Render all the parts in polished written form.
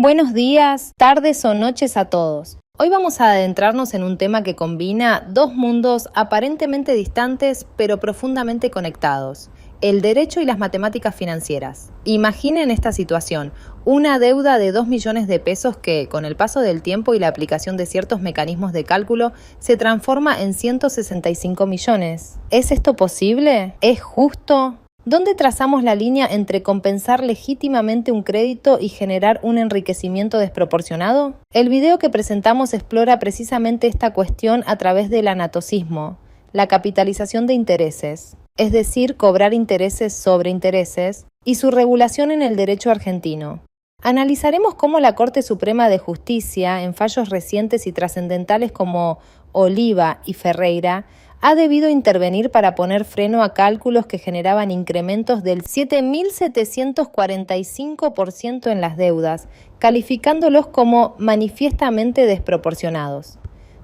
Buenos días, tardes o noches a todos. Hoy vamos a adentrarnos en un tema que combina dos mundos aparentemente distantes pero profundamente conectados: el derecho y las matemáticas financieras. Imaginen esta situación: una deuda de 2 millones de pesos que, con el paso del tiempo y la aplicación de ciertos mecanismos de cálculo, se transforma en 165 millones. ¿Es esto posible? ¿Es justo? ¿Dónde trazamos la línea entre compensar legítimamente un crédito y generar un enriquecimiento desproporcionado? El video que presentamos explora precisamente esta cuestión a través del anatocismo, la capitalización de intereses, es decir, cobrar intereses sobre intereses, y su regulación en el derecho argentino. Analizaremos cómo la Corte Suprema de Justicia, en fallos recientes y trascendentales como Oliva y Ferreira, ha debido intervenir para poner freno a cálculos que generaban incrementos del 7.745% en las deudas, calificándolos como manifiestamente desproporcionados.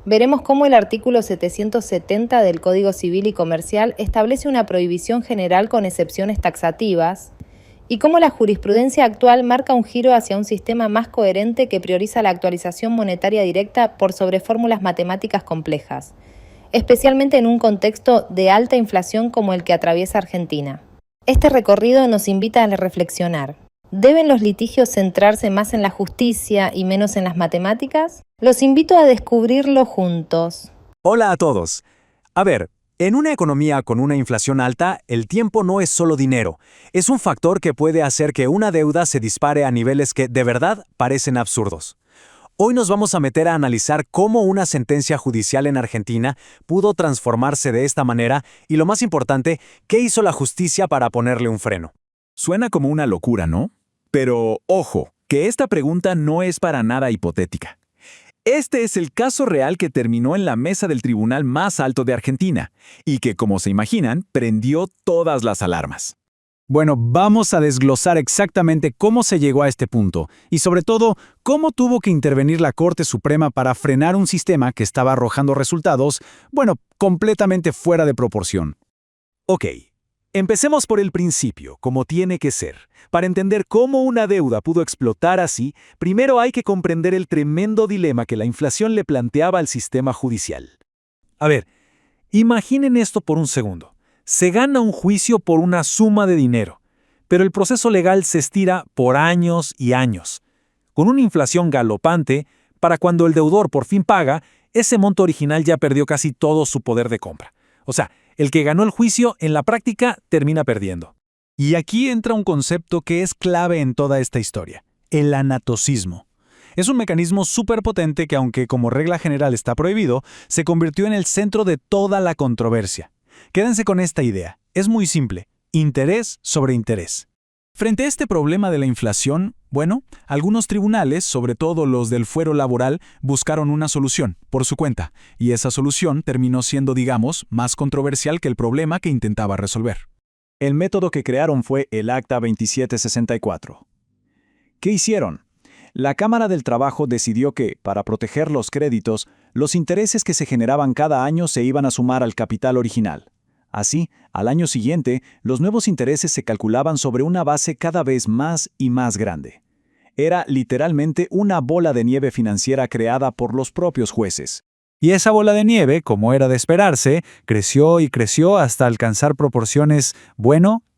Veremos cómo el artículo 770 del Código Civil y Comercial establece una prohibición general con excepciones taxativas, y cómo la jurisprudencia actual marca un giro hacia un sistema más coherente que prioriza la actualización monetaria directa por sobre fórmulas matemáticas complejas, especialmente en un contexto de alta inflación como el que atraviesa Argentina. Este recorrido nos invita a reflexionar. ¿Deben los litigios centrarse más en la justicia y menos en las matemáticas? Los invito a descubrirlo juntos. Hola a todos. A ver, en una economía con una inflación alta, el tiempo no es solo dinero. Es un factor que puede hacer que una deuda se dispare a niveles que, de verdad, parecen absurdos. Hoy nos vamos a meter a analizar cómo una sentencia judicial en Argentina pudo transformarse de esta manera y, lo más importante, qué hizo la justicia para ponerle un freno. Suena como una locura, ¿no? Pero, ojo, que esta pregunta no es para nada hipotética. Este es el caso real que terminó en la mesa del tribunal más alto de Argentina y que, como se imaginan, prendió todas las alarmas. Bueno, vamos a desglosar exactamente cómo se llegó a este punto y, sobre todo, cómo tuvo que intervenir la Corte Suprema para frenar un sistema que estaba arrojando resultados, completamente fuera de proporción. Ok, empecemos por el principio, como tiene que ser. Para entender cómo una deuda pudo explotar así, primero hay que comprender el tremendo dilema que la inflación le planteaba al sistema judicial. A ver, imaginen esto por un segundo. Se gana un juicio por una suma de dinero, pero el proceso legal se estira por años y años. Con una inflación galopante, para cuando el deudor por fin paga, ese monto original ya perdió casi todo su poder de compra. O sea, el que ganó el juicio, en la práctica, termina perdiendo. Y aquí entra un concepto que es clave en toda esta historia: el anatocismo. Es un mecanismo súper potente que, aunque como regla general está prohibido, se convirtió en el centro de toda la controversia. Quédense con esta idea. Es muy simple: interés sobre interés. Frente a este problema de la inflación, algunos tribunales, sobre todo los del fuero laboral, buscaron una solución por su cuenta, y esa solución terminó siendo, más controversial que el problema que intentaba resolver. El método que crearon fue el Acta 2764. ¿Qué hicieron? La Cámara del Trabajo decidió que, para proteger los créditos, los intereses que se generaban cada año se iban a sumar al capital original. Así, al año siguiente, los nuevos intereses se calculaban sobre una base cada vez más y más grande. Era literalmente una bola de nieve financiera creada por los propios jueces. Y esa bola de nieve, como era de esperarse, creció y creció hasta alcanzar proporciones,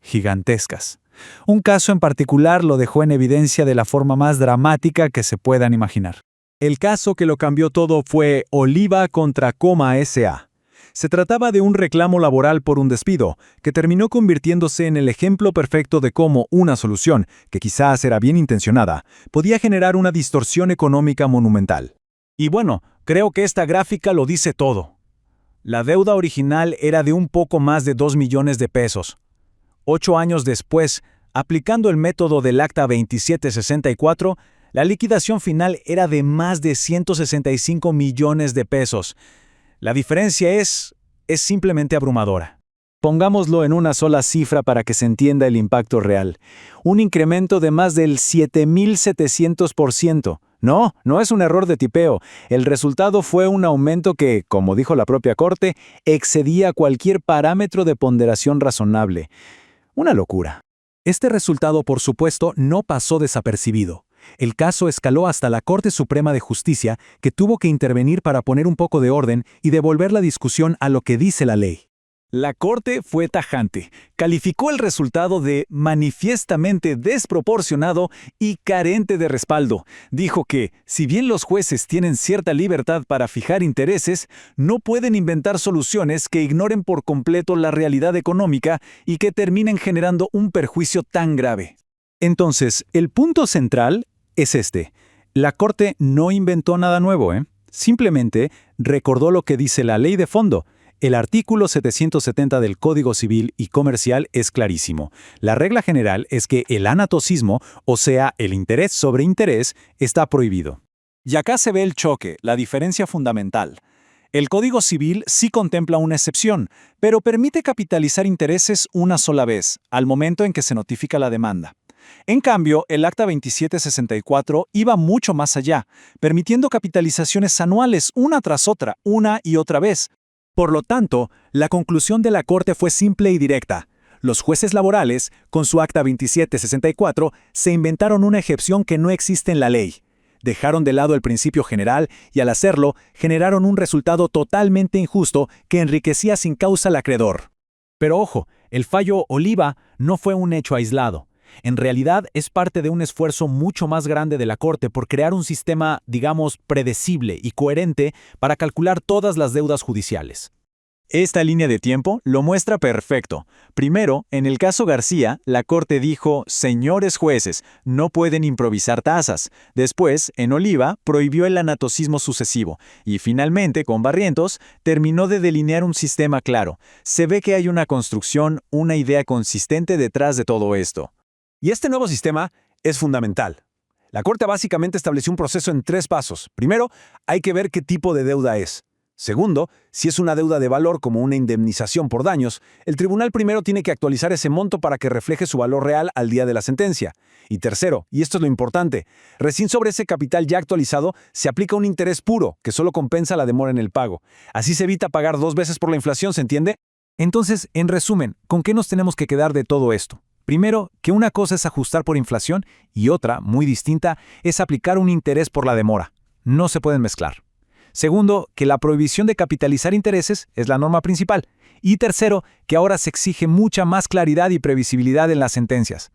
gigantescas. Un caso en particular lo dejó en evidencia de la forma más dramática que se puedan imaginar. El caso que lo cambió todo fue Oliva contra Coma S.A. Se trataba de un reclamo laboral por un despido, que terminó convirtiéndose en el ejemplo perfecto de cómo una solución, que quizás era bien intencionada, podía generar una distorsión económica monumental. Y creo que esta gráfica lo dice todo. La deuda original era de un poco más de 2 millones de pesos. 8 años después, aplicando el método del Acta 2764, la liquidación final era de más de 165 millones de pesos. La diferencia es simplemente abrumadora. Pongámoslo en una sola cifra para que se entienda el impacto real. Un incremento de más del 7.700%. No es un error de tipeo. El resultado fue un aumento que, como dijo la propia Corte, excedía cualquier parámetro de ponderación razonable. Una locura. Este resultado, por supuesto, no pasó desapercibido. El caso escaló hasta la Corte Suprema de Justicia, que tuvo que intervenir para poner un poco de orden y devolver la discusión a lo que dice la ley. La Corte fue tajante, calificó el resultado de manifiestamente desproporcionado y carente de respaldo. Dijo que, si bien los jueces tienen cierta libertad para fijar intereses, no pueden inventar soluciones que ignoren por completo la realidad económica y que terminen generando un perjuicio tan grave. Entonces, el punto central es este. La Corte no inventó nada nuevo, Simplemente recordó lo que dice la ley de fondo. El artículo 770 del Código Civil y Comercial es clarísimo. La regla general es que el anatocismo, o sea, el interés sobre interés, está prohibido. Y acá se ve el choque, la diferencia fundamental. El Código Civil sí contempla una excepción, pero permite capitalizar intereses una sola vez, al momento en que se notifica la demanda. En cambio, el Acta 2764 iba mucho más allá, permitiendo capitalizaciones anuales una tras otra, una y otra vez. Por lo tanto, la conclusión de la Corte fue simple y directa. Los jueces laborales, con su Acta 2764, se inventaron una excepción que no existe en la ley. Dejaron de lado el principio general y al hacerlo, generaron un resultado totalmente injusto que enriquecía sin causa al acreedor. Pero ojo, el fallo Oliva no fue un hecho aislado. En realidad es parte de un esfuerzo mucho más grande de la Corte por crear un sistema, digamos, predecible y coherente para calcular todas las deudas judiciales. Esta línea de tiempo lo muestra perfecto. Primero, en el caso García, la Corte dijo, señores jueces, no pueden improvisar tasas. Después, en Oliva, prohibió el anatocismo sucesivo. Y finalmente, con Barrientos, terminó de delinear un sistema claro. Se ve que hay una construcción, una idea consistente detrás de todo esto. Y este nuevo sistema es fundamental. La Corte básicamente estableció un proceso en 3 pasos. Primero, hay que ver qué tipo de deuda es. Segundo, si es una deuda de valor como una indemnización por daños, el tribunal primero tiene que actualizar ese monto para que refleje su valor real al día de la sentencia. Y tercero, y esto es lo importante, recién sobre ese capital ya actualizado se aplica un interés puro que solo compensa la demora en el pago. Así se evita pagar 2 veces por la inflación, ¿se entiende? Entonces, en resumen, ¿con qué nos tenemos que quedar de todo esto? Primero, que una cosa es ajustar por inflación y otra, muy distinta, es aplicar un interés por la demora. No se pueden mezclar. Segundo, que la prohibición de capitalizar intereses es la norma principal. Y tercero, que ahora se exige mucha más claridad y previsibilidad en las sentencias.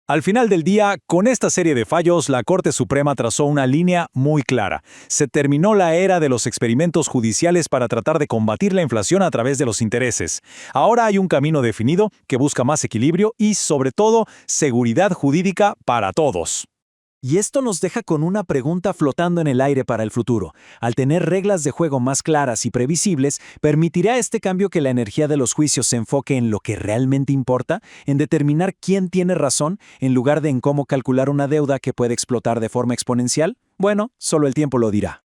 Al final del día, con esta serie de fallos, la Corte Suprema trazó una línea muy clara. Se terminó la era de los experimentos judiciales para tratar de combatir la inflación a través de los intereses. Ahora hay un camino definido que busca más equilibrio y, sobre todo, seguridad jurídica para todos. Y esto nos deja con una pregunta flotando en el aire para el futuro. Al tener reglas de juego más claras y previsibles, ¿permitirá este cambio que la energía de los juicios se enfoque en lo que realmente importa? ¿En determinar quién tiene razón, en lugar de en cómo calcular una deuda que puede explotar de forma exponencial? Bueno, solo el tiempo lo dirá.